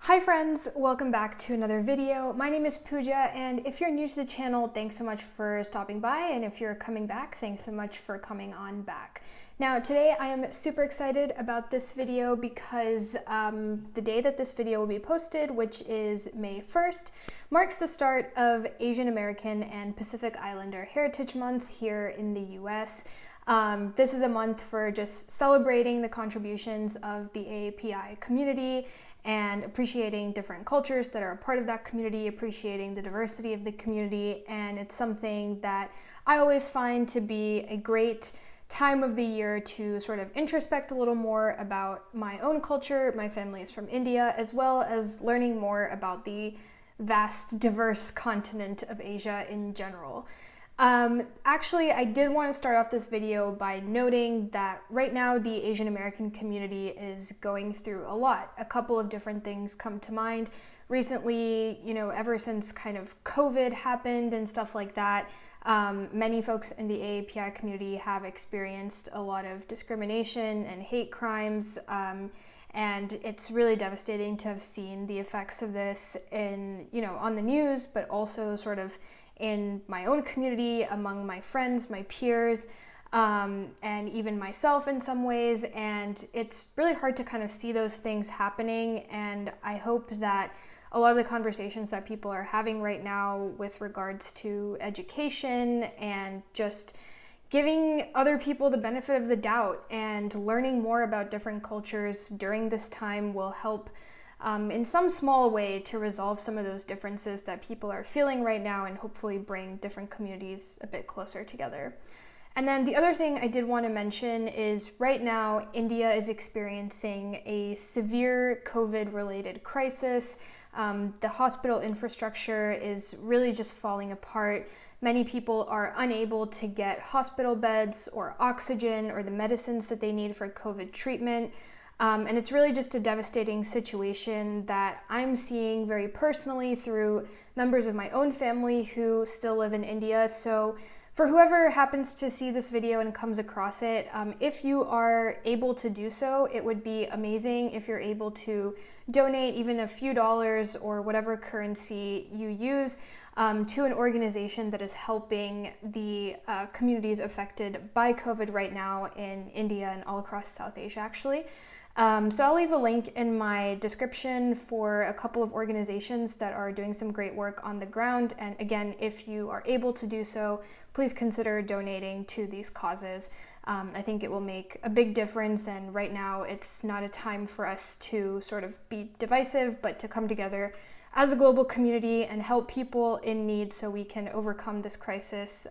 Hi friends, welcome back to another video. My name is Pooja, and if you're new to the channel, thanks so much for stopping by, and if you're coming back, thanks so much for coming on back. Now today I am super excited about this video because the day that this video will be posted, which is May 1st, marks the start of Asian American and Pacific Islander Heritage Month here in the US. This is a month for just celebrating the contributions of the AAPI community and appreciating different cultures that are a part of that community, appreciating the diversity of the community, and it's something that I always find to be a great time of the year to sort of introspect a little more about my own culture. My family is from India, as well as learning more about the vast, diverse continent of Asia in general. Actually, I did want to start off this video by noting that right now the Asian American community is going through a lot. A couple of different things come to mind. Recently, ever since kind of COVID happened and stuff like that, many folks in the AAPI community have experienced a lot of discrimination and hate crimes, and it's really devastating to have seen the effects of this on the news, but also sort of in my own community, among my friends, my peers, and even myself in some ways. And it's really hard to kind of see those things happening. And I hope that a lot of the conversations that people are having right now with regards to education and just giving other people the benefit of the doubt and learning more about different cultures during this time will help in some small way to resolve some of those differences that people are feeling right now and hopefully bring different communities a bit closer together. And then the other thing I did want to mention is right now India is experiencing a severe COVID-related crisis. The hospital infrastructure is really just falling apart. Many people are unable to get hospital beds or oxygen or the medicines that they need for COVID treatment. And it's really just a devastating situation that I'm seeing very personally through members of my own family who still live in India. So for whoever happens to see this video and comes across it, if you are able to do so, it would be amazing if you're able to donate even a few dollars or whatever currency you use to an organization that is helping the communities affected by COVID right now in India and all across South Asia, actually. So I'll leave a link in my description for a couple of organizations that are doing some great work on the ground. And again, if you are able to do so, please consider donating to these causes. I think it will make a big difference. And right now it's not a time for us to sort of be divisive, but to come together as a global community and help people in need so we can overcome this crisis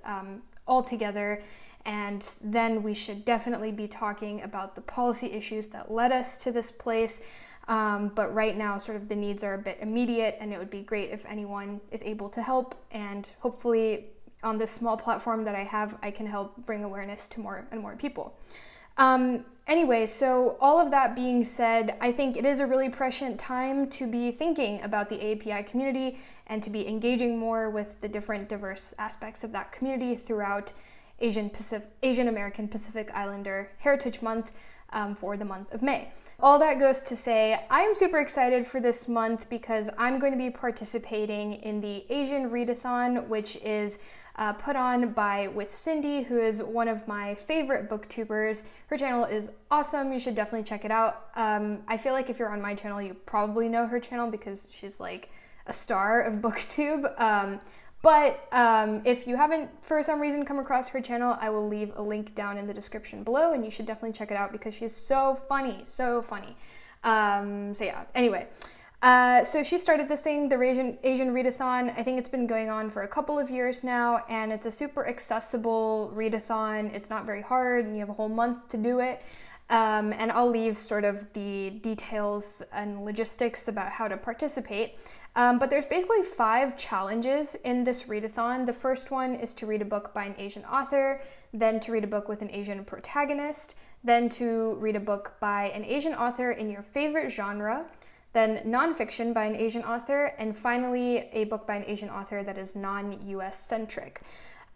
all together. And then we should definitely be talking about the policy issues that led us to this place. But right now, sort of the needs are a bit immediate, and it would be great if anyone is able to help. And hopefully on this small platform that I have, I can help bring awareness to more and more people. Anyway, so all of that being said, I think it is a really prescient time to be thinking about the AAPI community and to be engaging more with the different diverse aspects of that community throughout Asian American Pacific Islander Heritage Month for the month of May. All that goes to say, I'm super excited for this month because I'm going to be participating in the Asian Readathon, which is put on by withcindy, who is one of my favorite booktubers. Her channel is awesome. You should definitely check it out. I feel like if you're on my channel, you probably know her channel because she's like a star of booktube. But if you haven't, for some reason, come across her channel, I will leave a link down in the description below, and you should definitely check it out because she's so funny, so funny. So yeah, anyway. So she started this thing, the Asian Readathon. I think it's been going on for a couple of years now, and it's a super accessible readathon. It's not very hard, and you have a whole month to do it. And I'll leave sort of the details and logistics about how to participate. But there's basically 5 challenges in this readathon. The first one is to read a book by an Asian author, then to read a book with an Asian protagonist, then to read a book by an Asian author in your favorite genre, then nonfiction by an Asian author, and finally a book by an Asian author that is non-US centric.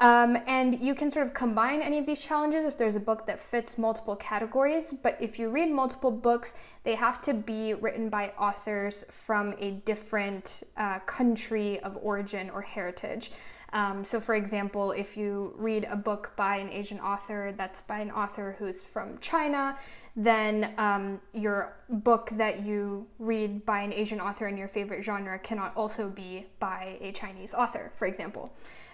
And you can sort of combine any of these challenges if there's a book that fits multiple categories, but if you read multiple books, they have to be written by authors from a different country of origin or heritage. So for example, if you read a book by an Asian author that's by an author who's from China, then your book that you read by an Asian author in your favorite genre cannot also be by a Chinese author, for example.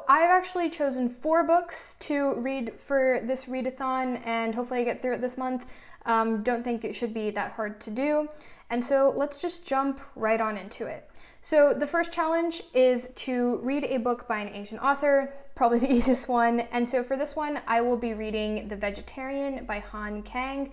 I've actually chosen 4 books to read for this readathon, and hopefully I get through it this month. Don't think it should be that hard to do. And so let's just jump right on into it. So the first challenge is to read a book by an Asian author, probably the easiest one. And so for this one, I will be reading The Vegetarian by Han Kang,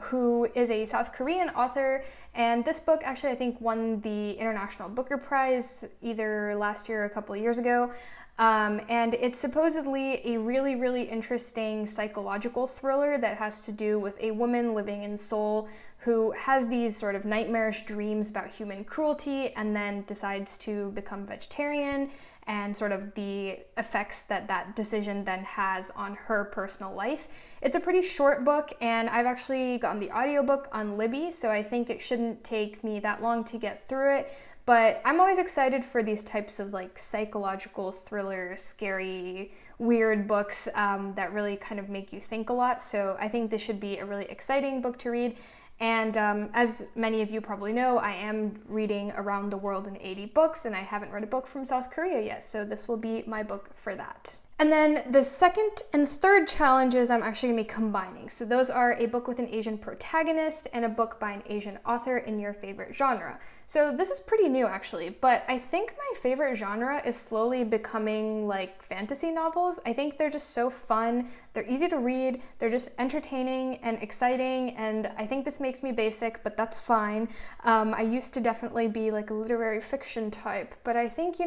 who is a South Korean author. And this book actually, I think, won the International Booker Prize either last year or a couple of years ago. And it's supposedly a really, really interesting psychological thriller that has to do with a woman living in Seoul who has these sort of nightmarish dreams about human cruelty and then decides to become vegetarian, and sort of the effects that that decision then has on her personal life. It's a pretty short book, and I've actually gotten the audiobook on Libby, so I think it shouldn't take me that long to get through it. But I'm always excited for these types of like psychological thriller, scary, weird books that really kind of make you think a lot. So I think this should be a really exciting book to read. And as many of you probably know, I am reading Around the World in 80 Books, and I haven't read a book from South Korea yet, so this will be my book for that. And then the second and third challenges I'm actually going to be combining. So those are a book with an Asian protagonist and a book by an Asian author in your favorite genre. So this is pretty new actually, but I think my favorite genre is slowly becoming like fantasy novels. I think they're just so fun, they're easy to read, they're just entertaining and exciting, and I think this makes me basic, but that's fine. I used to definitely be like a literary fiction type, but I think,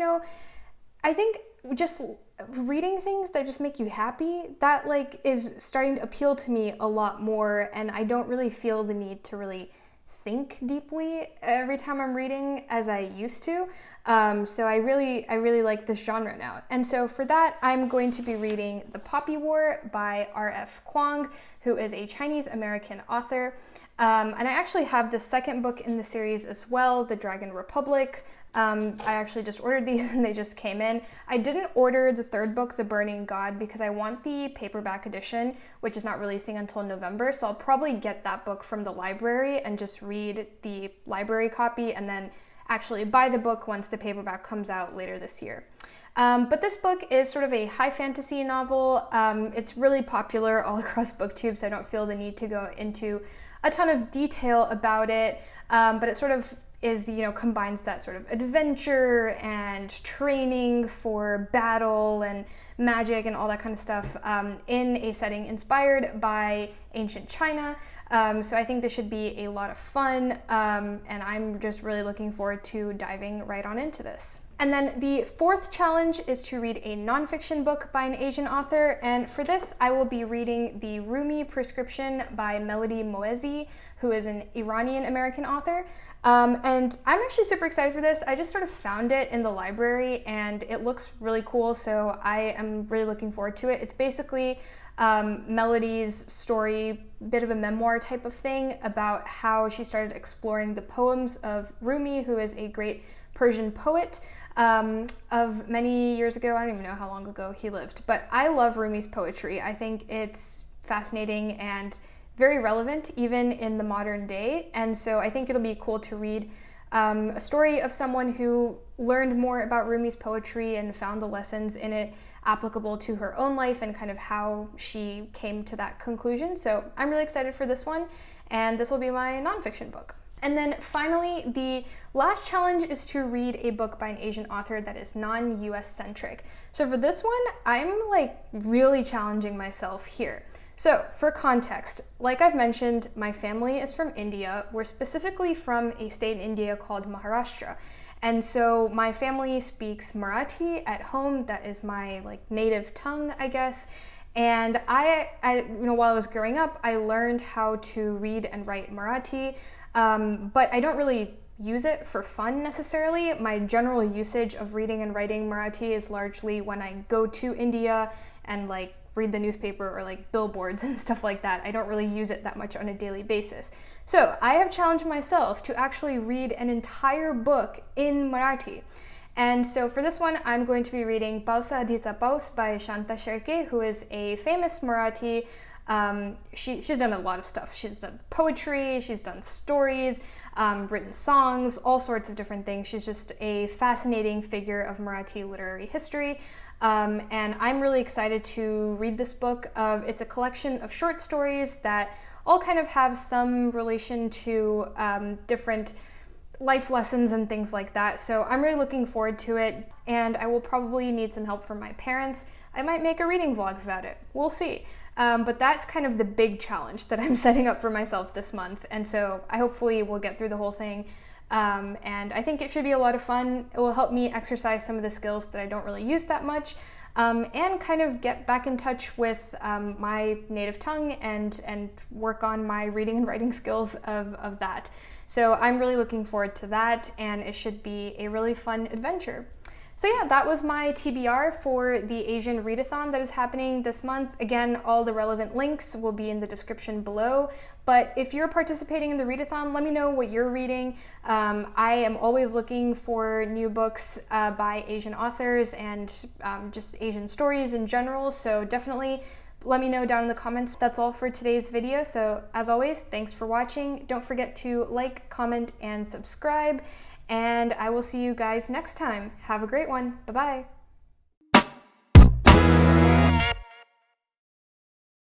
I think just reading things that just make you happy, that like is starting to appeal to me a lot more, and I don't really feel the need to really think deeply every time I'm reading as I used to. So I really like this genre now. And so for that, I'm going to be reading The Poppy War by R.F. Kuang, who is a Chinese American author. And I actually have the second book in the series as well, The Dragon Republic. I actually just ordered these and they just came in. I didn't order the third book, The Burning God, because I want the paperback edition, which is not releasing until November. So I'll probably get that book from the library and just read the library copy and then actually buy the book once the paperback comes out later this year. But this book is sort of a high fantasy novel. It's really popular all across booktube, so I don't feel the need to go into a ton of detail about it. But it sort of is, combines that sort of adventure and training for battle and magic and all that kind of stuff in a setting inspired by ancient China. So I think this should be a lot of fun, and I'm just really looking forward to diving right on into this. And then the fourth challenge is to read a nonfiction book by an Asian author, and for this I will be reading the Rumi Prescription by Melody Moezzi, who is an Iranian American author. And I'm actually super excited for this. I just sort of found it in the library and it looks really cool, so I am really looking forward to it. It's basically Melody's story, bit of a memoir type of thing about how she started exploring the poems of Rumi, who is a great Persian poet of many years ago. I don't even know how long ago he lived, but I love Rumi's poetry. I think it's fascinating and very relevant even in the modern day, and so I think it'll be cool to read a story of someone who learned more about Rumi's poetry and found the lessons in it applicable to her own life and kind of how she came to that conclusion. So I'm really excited for this one, and this will be my nonfiction book. And then finally, the last challenge is to read a book by an Asian author that is non-US centric. So for this one, I'm like really challenging myself here. So for context, like I've mentioned, my family is from India. We're specifically from a state in India called Maharashtra. And so my family speaks Marathi at home. That is my like native tongue, I guess. And I while I was growing up, I learned how to read and write Marathi, but I don't really use it for fun necessarily. My general usage of reading and writing Marathi is largely when I go to India and like read the newspaper or like billboards and stuff like that. I don't really use it that much on a daily basis. So I have challenged myself to actually read an entire book in Marathi. And so for this one, I'm going to be reading Paavsaadhicha Paus by Shanta Shelke, who is a famous Marathi. She's done a lot of stuff. She's done poetry, she's done stories, written songs, all sorts of different things. She's just a fascinating figure of Marathi literary history. And I'm really excited to read this book. It's a collection of short stories that all kind of have some relation to different life lessons and things like that. So I'm really looking forward to it, and I will probably need some help from my parents. I might make a reading vlog about it. We'll see. But that's kind of the big challenge that I'm setting up for myself this month. And so I hopefully will get through the whole thing. And I think it should be a lot of fun. It will help me exercise some of the skills that I don't really use that much, and kind of get back in touch with my native tongue and work on my reading and writing skills of that. So I'm really looking forward to that, and it should be a really fun adventure. So yeah, that was my TBR for the Asian Readathon that is happening this month. Again, all the relevant links will be in the description below. But if you're participating in the Readathon, let me know what you're reading. I am always looking for new books by Asian authors and just Asian stories in general. So definitely let me know down in the comments. That's all for today's video. So as always, thanks for watching. Don't forget to like, comment, and subscribe. And I will see you guys next time. Have a great one. Bye-bye.